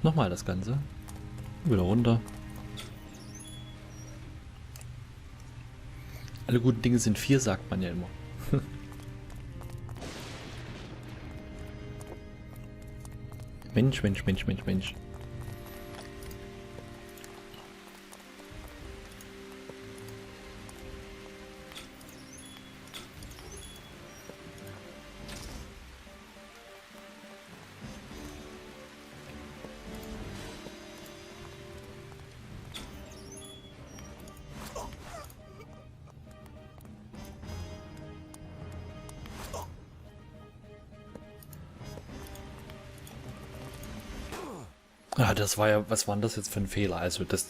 Nochmal das Ganze. Wieder runter. Alle guten Dinge sind 4, sagt man ja immer. Mensch, Mensch, Mensch, Mensch, Mensch. Ah, das war ja, was war denn das jetzt für ein Fehler? Also das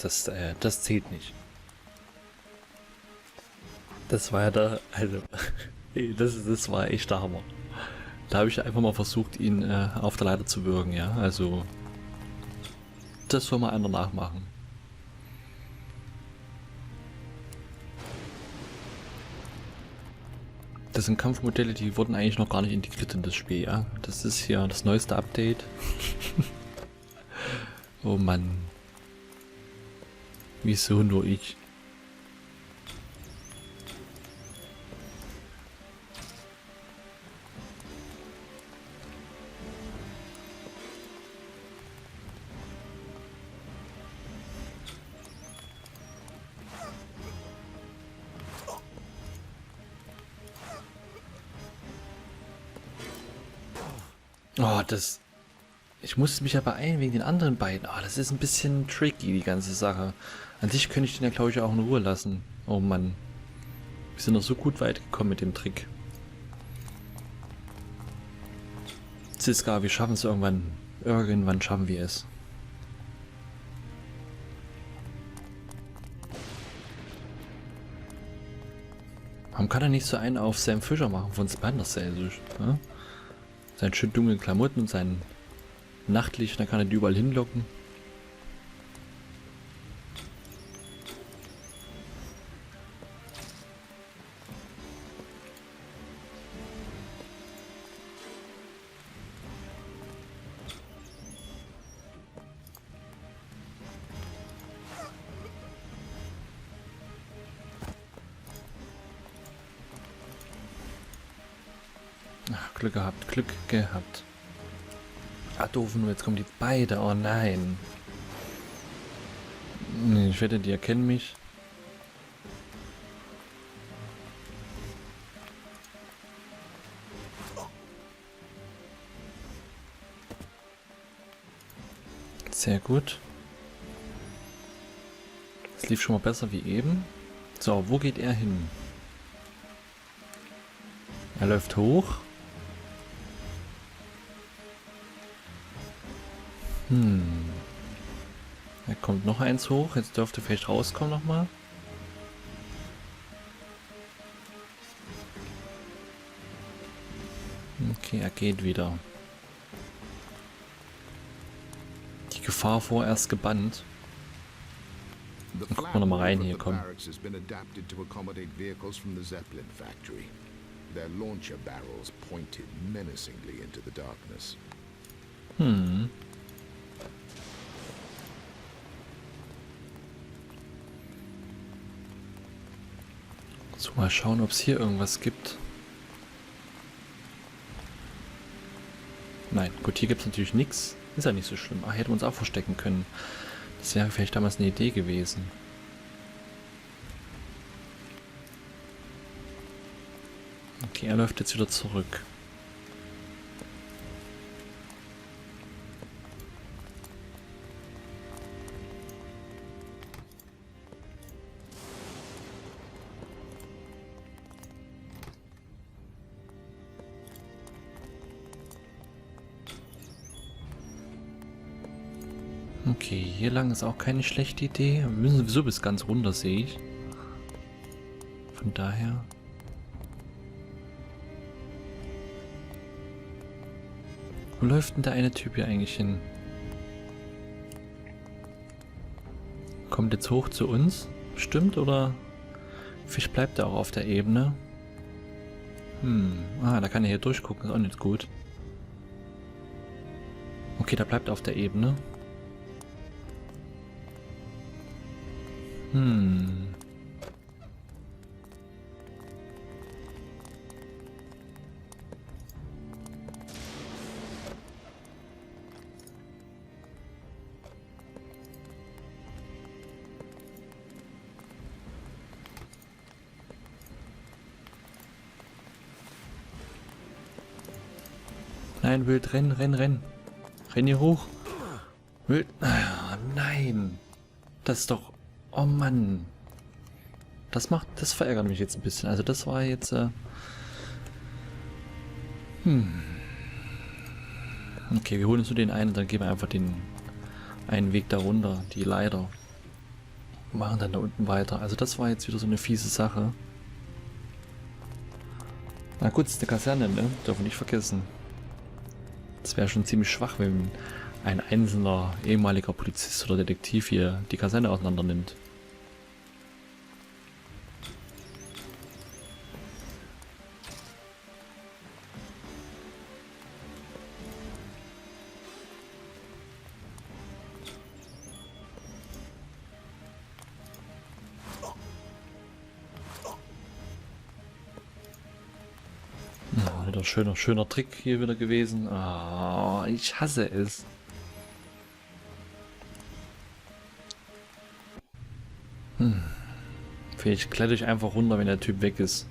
zählt nicht. Das war ja da, also, das war echt der Hammer. Da habe ich einfach mal versucht, ihn auf der Leiter zu würgen, ja. Also, das soll mal einer nachmachen. Das sind Kampfmodelle, die wurden eigentlich noch gar nicht integriert in das Spiel, ja. Das ist hier das neueste Update. Oh Mann. Wieso nur ich? Oh, das... Ich musste mich ja beeilen wegen den anderen beiden. Ah, das ist ein bisschen tricky, die ganze Sache. An sich könnte ich den ja, glaube ich, auch in Ruhe lassen. Oh Mann. Wir sind noch so gut weit gekommen mit dem Trick. Ziska, wir schaffen es irgendwann. Irgendwann schaffen wir es. Warum kann er nicht so einen auf Sam Fischer machen von Spaß? Ja? Seinen schön dunklen Klamotten und seinen Nachtlicht, dann kann er die überall hinlocken. Ach, Glück gehabt, Glück gehabt. Ah, doof, nur jetzt kommen die beide. Oh nein. Ich wette, die erkennen mich. Sehr gut. Es lief schon mal besser wie eben. So, wo geht er hin? Er läuft hoch. Da kommt noch eins hoch. Jetzt dürfte vielleicht rauskommen nochmal. Okay, er geht wieder. Die Gefahr vorerst gebannt. Dann gucken wir nochmal rein hier, komm. So, mal schauen, ob es hier irgendwas gibt. Nein, gut, hier gibt es natürlich nichts. Ist ja nicht so schlimm. Ach, hätten wir uns auch verstecken können. Das wäre vielleicht damals eine Idee gewesen. Okay, er läuft jetzt wieder zurück. Okay, hier lang ist auch keine schlechte Idee. Wir müssen sowieso bis ganz runter, sehe ich. Von daher... Wo läuft denn der eine Typ hier eigentlich hin? Kommt jetzt hoch zu uns? Stimmt, oder? Vielleicht bleibt er auch auf der Ebene. Ah, da kann er hier durchgucken, ist auch nicht gut. Okay, da bleibt er auf der Ebene. Hm. Nein, Wilt, renn, renn, renn. Renn hier hoch. Wilt. Ah, nein. Das ist doch... Oh Mann. Das verärgert mich jetzt ein bisschen. Also das war jetzt... Okay, wir holen uns nur den einen und dann gehen wir einfach den einen Weg da runter. Die Leiter. Machen dann da unten weiter. Also das war jetzt wieder so eine fiese Sache. Na gut, es ist eine Kaserne, ne? Darf man nicht vergessen. Das wäre schon ziemlich schwach, wenn ein einzelner ehemaliger Polizist oder Detektiv hier die Kaserne auseinander nimmt. Ja, wieder schöner Trick hier wieder gewesen. Ah, ich hasse es. Vielleicht kletter ich einfach runter, wenn der Typ weg ist.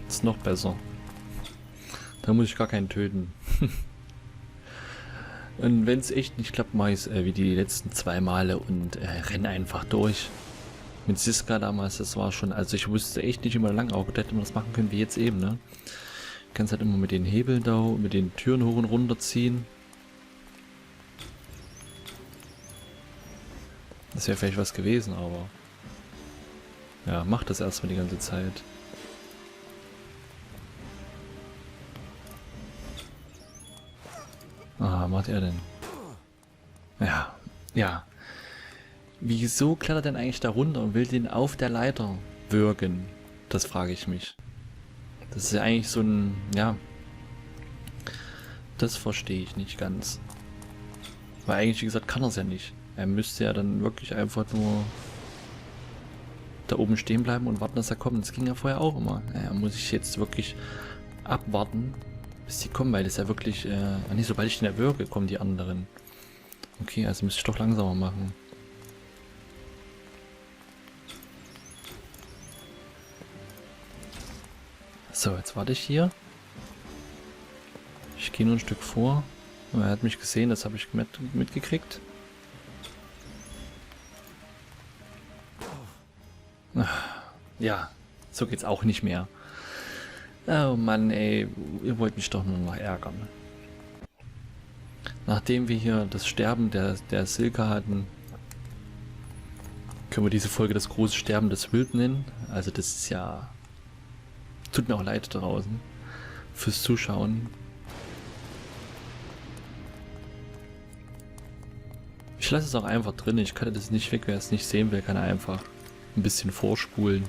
Ist noch besser. Da muss ich gar keinen töten. Und wenn es echt nicht klappt, mache ich es wie die letzten 2 Male und renne einfach durch. Mit Siska damals, das war schon, also ich wusste echt nicht immer lang, auch hätte man das machen können wie jetzt eben, ne? Du kannst halt immer mit den Hebeln da, mit den Türen hoch und runter ziehen. Das wäre vielleicht was gewesen, aber... Ja, mach das erstmal die ganze Zeit. Ah, macht er denn? Ja, ja. Wieso klettert er denn eigentlich da runter und will den auf der Leiter würgen? Das frage ich mich. Das ist ja eigentlich so ein... Ja. Das verstehe ich nicht ganz. Weil eigentlich, wie gesagt, kann er es ja nicht. Er müsste ja dann wirklich einfach nur da oben stehen bleiben und warten, dass er kommt. Das ging ja vorher auch immer. Naja, muss ich jetzt wirklich abwarten, bis die kommen, weil das ja wirklich... nicht sobald ich den erwürge, kommen die anderen. Okay, also müsste ich doch langsamer machen. So, jetzt warte ich hier. Ich gehe nur ein Stück vor. Er hat mich gesehen, das habe ich mitgekriegt. Ja, so geht's auch nicht mehr. Oh Mann, ey, ihr wollt mich doch nur noch ärgern. Nachdem wir hier das Sterben der Silke hatten, können wir diese Folge das große Sterben des Wilt nennen. Also das ist ja... Tut mir auch leid da draußen fürs Zuschauen. Ich lasse es auch einfach drin. Ich kann das nicht weg. Wer es nicht sehen will, kann einfach ein bisschen vorspulen.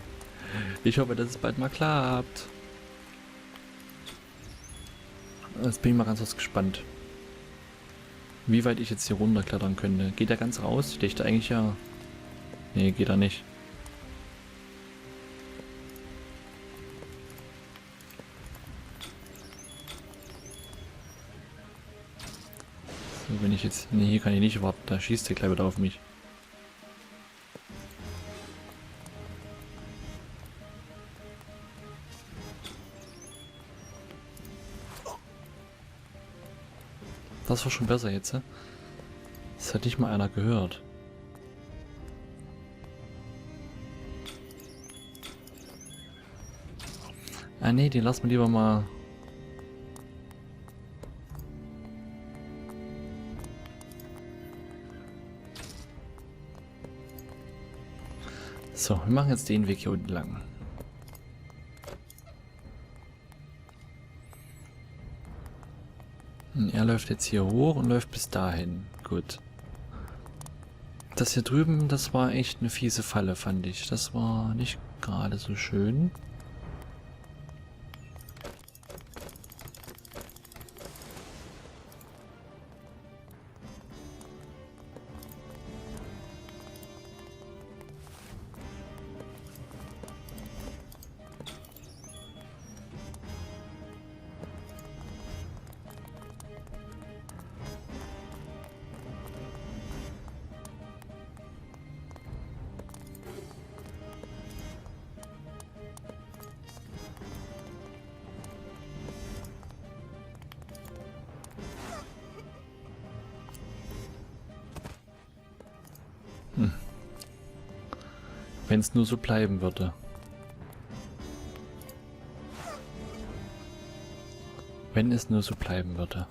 Ich hoffe, dass es bald mal klappt. Jetzt bin ich mal ganz was gespannt. Wie weit ich jetzt hier runterklettern könnte. Geht er ganz raus? Ich dachte eigentlich ja... Nee, geht er nicht. So, wenn ich jetzt... Nee, hier kann ich nicht warten. Da schießt der gleich wieder auf mich. Das war schon besser jetzt, ne? Das hat nicht mal einer gehört. Ah ne, den lassen wir lieber mal... So, wir machen jetzt den Weg hier unten lang. Er läuft jetzt hier hoch und läuft bis dahin. Gut. Das hier drüben, das war echt eine fiese Falle, fand ich. Das war nicht gerade so schön. Wenn es nur so bleiben würde. Wenn es nur so bleiben würde.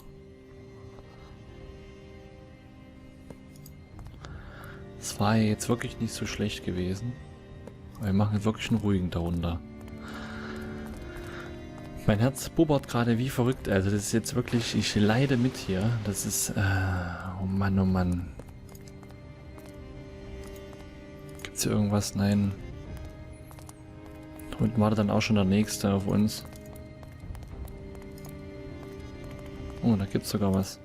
Es war ja jetzt wirklich nicht so schlecht gewesen. Wir machen jetzt wirklich einen ruhigen darunter. Mein Herz bubbert gerade wie verrückt. Also das ist jetzt wirklich, ich leide mit hier. Das ist, oh Mann, oh Mann. Gibt's hier irgendwas? Nein. Da unten war dann auch schon der nächste auf uns. Oh, da gibt's sogar was.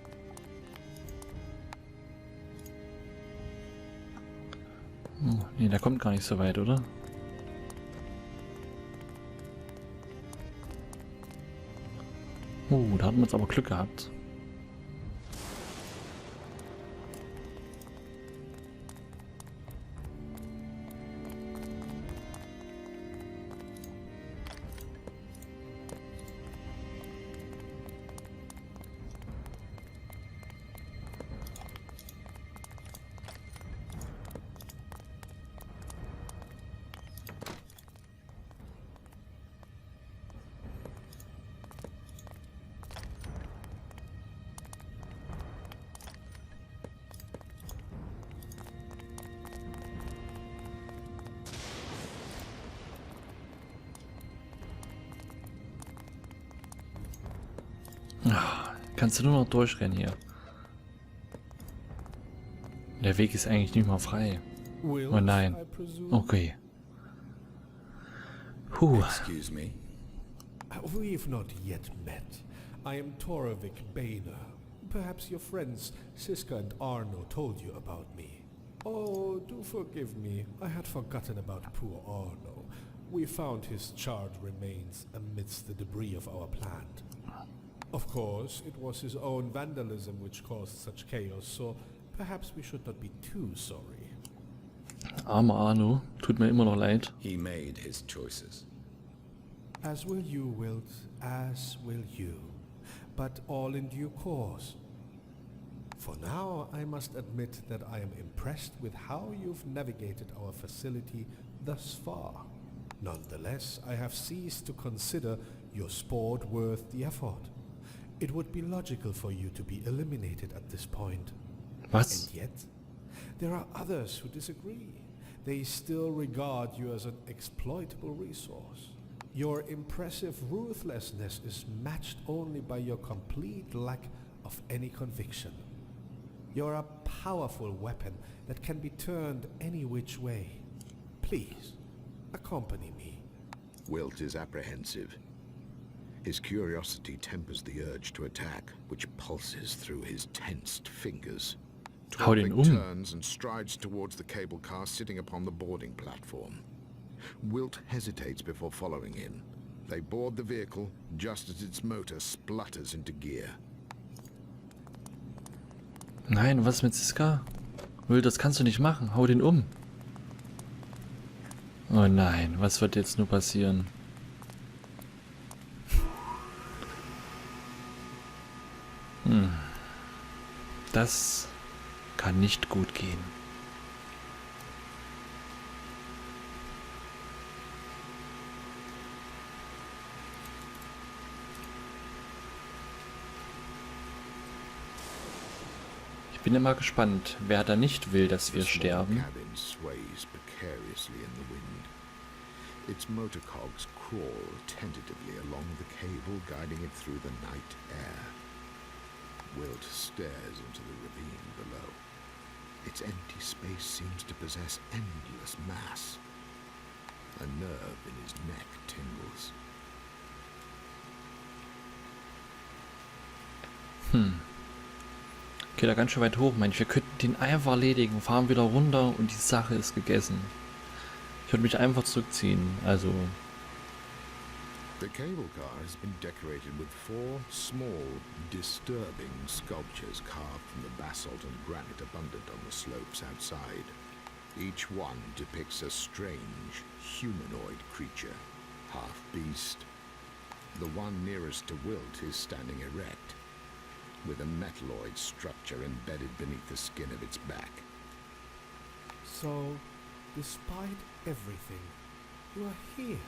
Oh, nee, der kommt gar nicht so weit, oder? Da hatten wir jetzt aber Glück gehabt. Kannst du nur noch durchrennen hier. Der Weg ist eigentlich nicht mal frei. Oh nein. Okay. Excuse me. We've not yet met. I am Torvik Boehner. Perhaps your friends Siska and Arno told you about me. Oh, do forgive me. I had forgotten about poor Arno. We found his charred remains amidst the debris of our plant. Of course, it was his own vandalism which caused such chaos, so perhaps we should not be too sorry. Armer Arno, tut mir immer noch leid. He made his choices. As will you, Wilt, as will you. But all in due course. For now, I must admit that I am impressed with how you've navigated our facility thus far. Nonetheless, I have ceased to consider your sport worth the effort. It would be logical for you to be eliminated at this point. Was? And yet, there are others who disagree. They still regard you as an exploitable resource. Your impressive ruthlessness is matched only by your complete lack of any conviction. You're a powerful weapon that can be turned any which way. Please, accompany me. Wilt is apprehensive. His curiosity tempers the urge to attack, which pulses through his tensed fingers. Hau den Torvik um. turns and strides towards the cable car sitting upon the boarding platform. Wilt hesitates before following him. They board the vehicle just as its motor splutters into gear. Nein, was mit Siska? Wilt, das kannst du nicht machen. Hau den um. Oh nein, was wird jetzt nur passieren? Das kann nicht gut gehen. Ich bin immer gespannt, wer da nicht will, dass wir sterben. Cabin sways precariously in the wind. Its motor cogs crawl tentatively along the cable, guiding it through the night air. Wilt stares into the ravine below. Its empty space seems to possess endless mass. A nerve in his neck tingles. Okay, da ganz schön weit hoch, Mensch. Wir könnten den einfach erledigen, fahren wieder runter und die Sache ist gegessen. Ich würde mich einfach zurückziehen, also... The cable car has been decorated with 4 small, disturbing sculptures carved from the basalt and granite abundant on the slopes outside. Each one depicts a strange, humanoid creature, half beast. The one nearest to Wilt is standing erect, with a metalloid structure embedded beneath the skin of its back. So, Despite everything, you are here.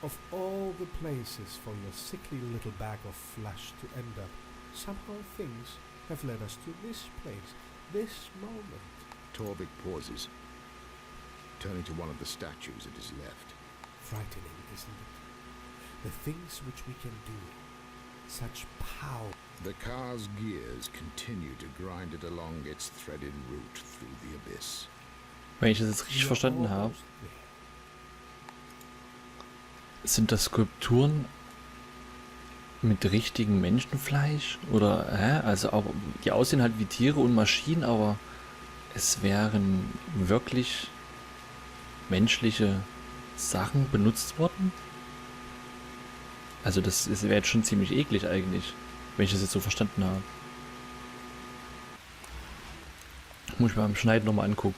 Of all the places for your sickly little bag of flesh to end up, somehow things have led us to this place, this moment. Torvik pauses, turning to one of the statues at his left. Frightening, isn't it? The things which we can do. Such power. The car's gears continue to grind it along its threaded route through the abyss. Wenn ich das jetzt richtig verstanden habe, sind das Skulpturen mit richtigem Menschenfleisch? Oder, also auch, die aussehen halt wie Tiere und Maschinen, aber es wären wirklich menschliche Sachen benutzt worden? Also das wäre jetzt schon ziemlich eklig eigentlich, wenn ich das jetzt so verstanden habe. Muss ich mal beim Schneiden nochmal angucken.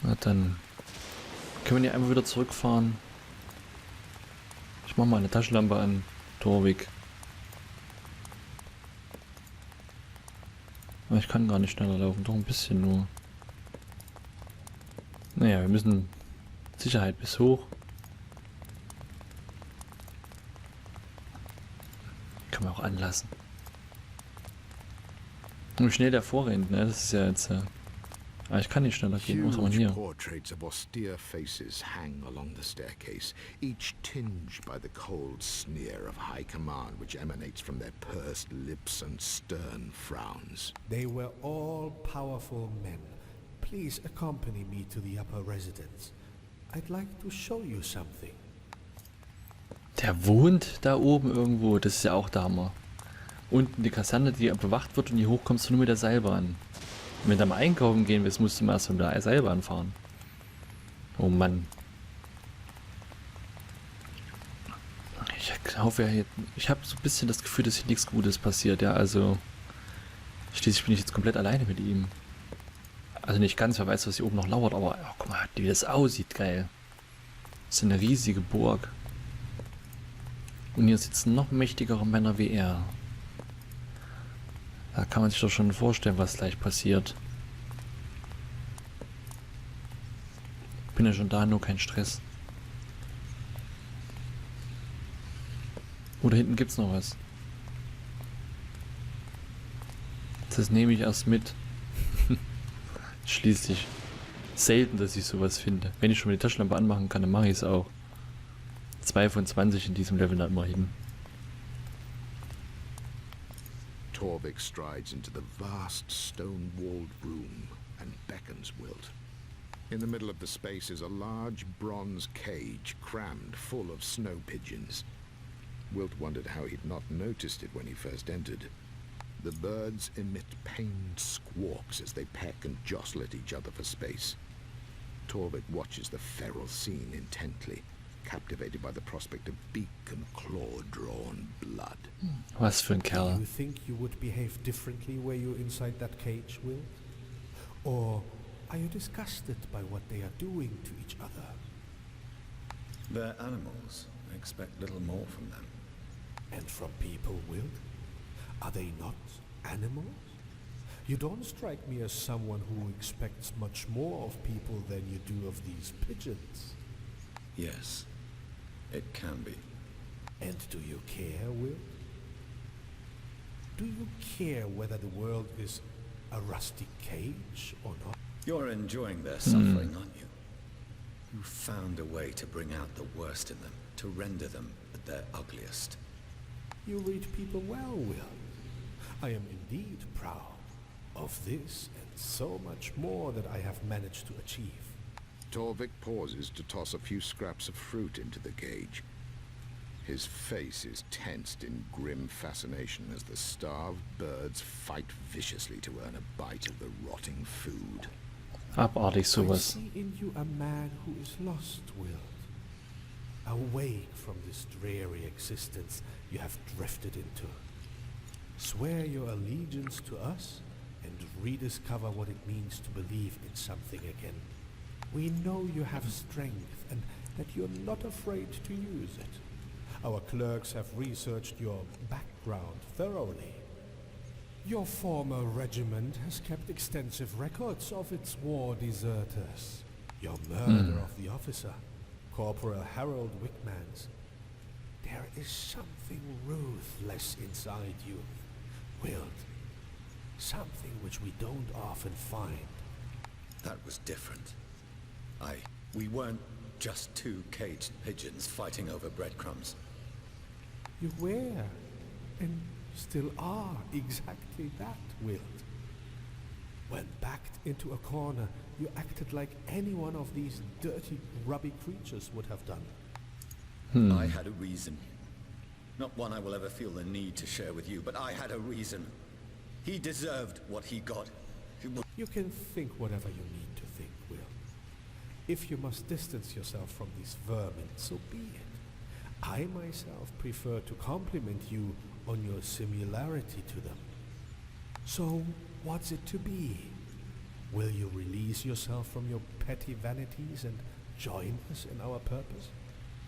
Na dann können wir hier einmal wieder zurückfahren. Ich mache mal eine Taschenlampe an, Torvik. Aber ich kann gar nicht schneller laufen, doch ein bisschen nur. Naja, wir müssen Sicherheit bis hoch. Kann man auch anlassen. Und wie schnell der vorrennt, ne? Das ist ja jetzt... ich kann nicht schneller gehen, was man hier? Portraits of austere faces hang along the staircase, each tinged by the cold sneer of high command which emanates from their pursed lips and stern frowns. They were all powerful men. Please accompany me to the upper residence. I'd like to show you something. Der wohnt da oben irgendwo, das ist ja auch der Hammer. Unten die Kaserne, die bewacht wird und hier hoch kommst du nur mit der Seilbahn. Wenn du mal einkaufen gehen willst, musst du mal erst mit der Seilbahn fahren. Oh Mann. Ich hoffe, ich habe so ein bisschen das Gefühl, dass hier nichts Gutes passiert, ja, also schließlich bin ich jetzt komplett alleine mit ihm. Also nicht ganz, wer weiß, was hier oben noch lauert, aber oh, guck mal, wie das aussieht, geil. Das ist eine riesige Burg. Und hier sitzen noch mächtigere Männer wie er. Da kann man sich doch schon vorstellen, was gleich passiert. Bin ja schon da, nur kein Stress. Oh, da hinten gibt's noch was. Das nehme ich erst mit. Schließlich. Selten, dass ich sowas finde. Wenn ich schon mal die Taschenlampe anmachen kann, dann mache ich es auch. 2 von 20 in diesem Level da immerhin. Torvik strides into the vast stone-walled room and beckons Wilt. In the middle of the space is a large bronze cage crammed full of snow pigeons. Wilt wondered how he'd not noticed it when he first entered. The birds emit pained squawks as they peck and jostle at each other for space. Torvik watches the feral scene intently, captivated by the prospect of beak and claw-drawn blood. Was für ein Kerl. Do you think you would behave differently were you inside that cage, Wilt? Or are you disgusted by what they are doing to each other? They're animals. I expect little more from them. And from people, Wilt? Are they not animals? You don't strike me as someone who expects much more of people than you do of these pigeons. Yes, it can be. And do you care, Wilt? Do you care whether the world is a rusty cage or not? You're enjoying their suffering, aren't you? You found a way to bring out the worst in them, to render them at their ugliest. You read people well, Wilt. I am indeed proud of this and so much more that I have managed to achieve. Torvik pauses to toss a few scraps of fruit into the cage. His face is tensed in grim fascination as the starved birds fight viciously to earn a bite of the rotting food. Abartig I sowas. see in you a man who is lost, Wilt. Awake from this dreary existence you have drifted into. Swear your allegiance to us and rediscover what it means to believe in something again. We know you have strength and that you're not afraid to use it. Our clerks have researched your background thoroughly. Your former regiment has kept extensive records of its war deserters. Your murder of the officer, Corporal Harold Wickmans. There is something ruthless inside you, Wilt. Something which we don't often find. That was different. We weren't just two caged pigeons fighting over breadcrumbs. You were, and still are, exactly that, Wilt. When backed into a corner, you acted like any one of these dirty, grubby creatures would have done. I had a reason. Not one I will ever feel the need to share with you, but I had a reason. He deserved what he got. You can think whatever you need to think, Will. If you must distance yourself from these vermin, so be it. I myself prefer to compliment you on your similarity to them. So, what's it to be? Will you release yourself from your petty vanities and join us in our purpose?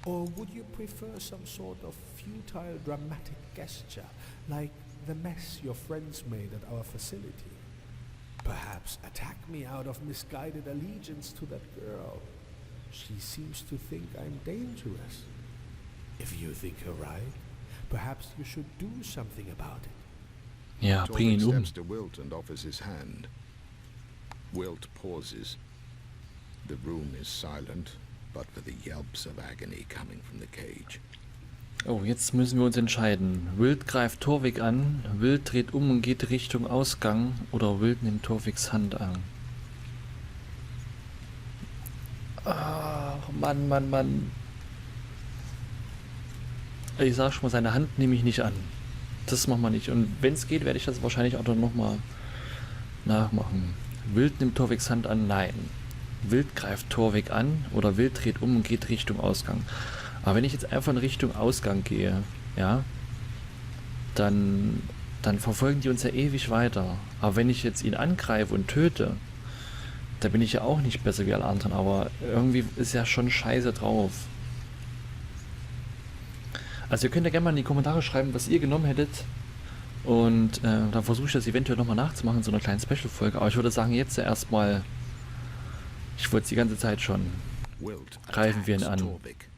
Or would you prefer some sort of futile dramatic gesture, like the mess your friends made at our facility? Perhaps attack me out of misguided allegiance to that girl. She seems to think I'm dangerous. If you think her right, perhaps you should do something about it. Ja, bring ihn Torvik um. steps to Wilt and offers his hand. Wilt pauses. The room is silent, but for the yelps of agony coming from the cage. Oh, jetzt müssen wir uns entscheiden. Wilt greift Torvik an, Wilt dreht um und geht Richtung Ausgang oder Wilt nimmt Torviks Hand an. Ach, Mann, Mann, Mann. Ich sag schon mal, seine Hand nehme ich nicht an. Das machen wir nicht. Und wenn es geht, werde ich das wahrscheinlich auch noch mal nachmachen. Wilt nimmt Torviks Hand an, nein. Wilt greift Torvik an oder Wilt dreht um und geht Richtung Ausgang. Aber wenn ich jetzt einfach in Richtung Ausgang gehe, ja, dann verfolgen die uns ja ewig weiter. Aber wenn ich jetzt ihn angreife und töte, da bin ich ja auch nicht besser wie alle anderen. Aber irgendwie ist ja schon scheiße drauf. Also ihr könnt ja gerne mal in die Kommentare schreiben, was ihr genommen hättet. Und dann versuche ich das eventuell nochmal nachzumachen in so einer kleinen Special-Folge. Aber ich würde sagen, jetzt erstmal, ich wollte es die ganze Zeit schon, Wilt greifen wir ihn attacks an. Torvik.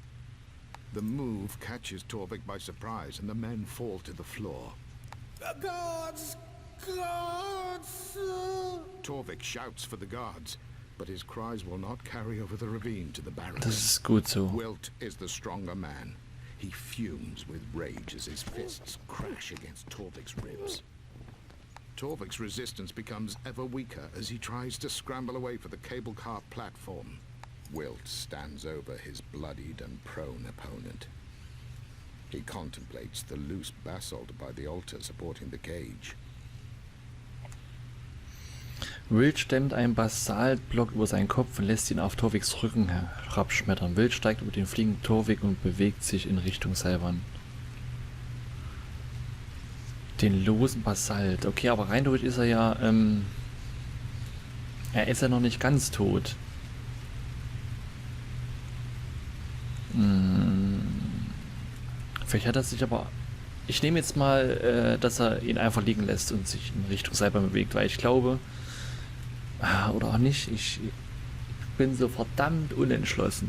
The move catches Torvik by surprise and the men fall to the floor. Guards! Guards! Torvik shouts for the guards, but his cries will not carry over the ravine to the barracks. Das ist gut so. Wilt is the stronger man. He fumes with rage as his fists crash against Torvik's ribs. Torvik's resistance becomes ever weaker as he tries to scramble away for the cable car platform. Wilt stands over his bloodied and prone opponent. He contemplates the loose basalt by the altar supporting the cage. Wilt stemmt einen Basaltblock über seinen Kopf und lässt ihn auf Torviks Rücken herabschmettern. Wilt steigt über den fliegenden Torvik und bewegt sich in Richtung Selvan. Den losen Basalt. Okay, aber rein theoretisch ist er ja, er ist ja noch nicht ganz tot. Vielleicht hat er sich aber... Ich nehme jetzt mal, dass er ihn einfach liegen lässt und sich in Richtung Selvan bewegt, weil ich glaube... Oder auch nicht, ich bin so verdammt unentschlossen.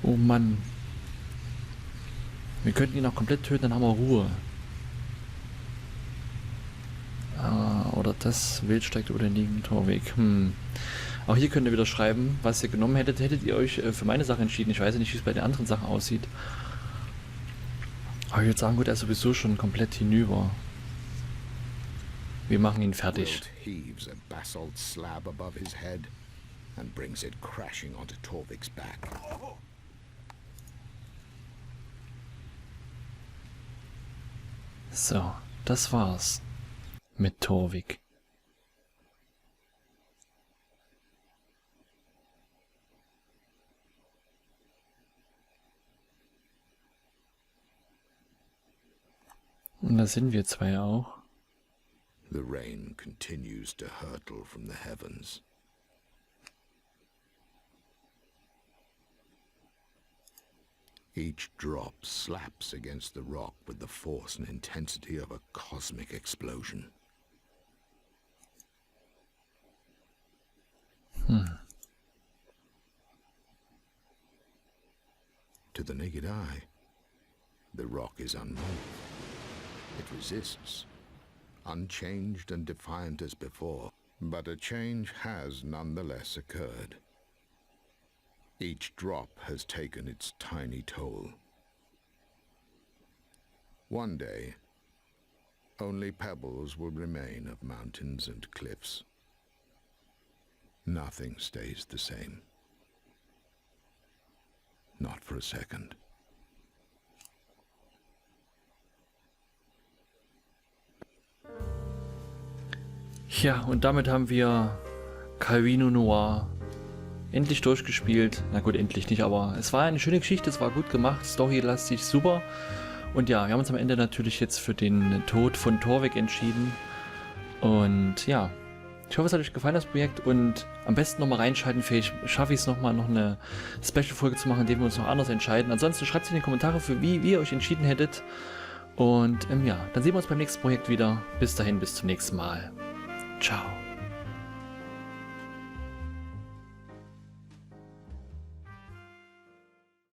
Oh Mann. Wir könnten ihn auch komplett töten, dann haben wir Ruhe. Oder das Wild steigt über den liegenden Torweg. Auch hier könnt ihr wieder schreiben, was ihr genommen hättet. Hättet ihr euch für meine Sache entschieden? Ich weiß ja nicht, wie es bei den anderen Sachen aussieht. Aber ich würde sagen, gut, er ist sowieso schon komplett hinüber. Wir machen ihn fertig. Wilt heaves a basalt slab above his head and brings it crashing onto Torvik's back. So, das war's mit Torvik. Und da sind wir zwei auch. The rain continues to hurtle from the heavens. Each drop slaps against the rock with the force and intensity of a cosmic explosion. To the naked eye, the rock is unmoved. It resists, unchanged and defiant as before, but a change has nonetheless occurred. Each drop has taken its tiny toll. One day, only pebbles will remain of mountains and cliffs. Nothing stays the same. Not for a second. Ja, und damit haben wir CALVINO NOIR endlich durchgespielt. Na gut, endlich nicht, aber es war eine schöne Geschichte, es war gut gemacht, storylastig, super. Und ja, wir haben uns am Ende natürlich jetzt für den Tod von Torvik entschieden. Und ja, ich hoffe, es hat euch gefallen, das Projekt. Und am besten nochmal reinschalten, vielleicht schaffe ich es nochmal, noch eine Special-Folge zu machen, in der wir uns noch anders entscheiden. Ansonsten schreibt es in die Kommentare, für wie ihr euch entschieden hättet. Und ja, dann sehen wir uns beim nächsten Projekt wieder. Bis dahin, bis zum nächsten Mal. Ciao.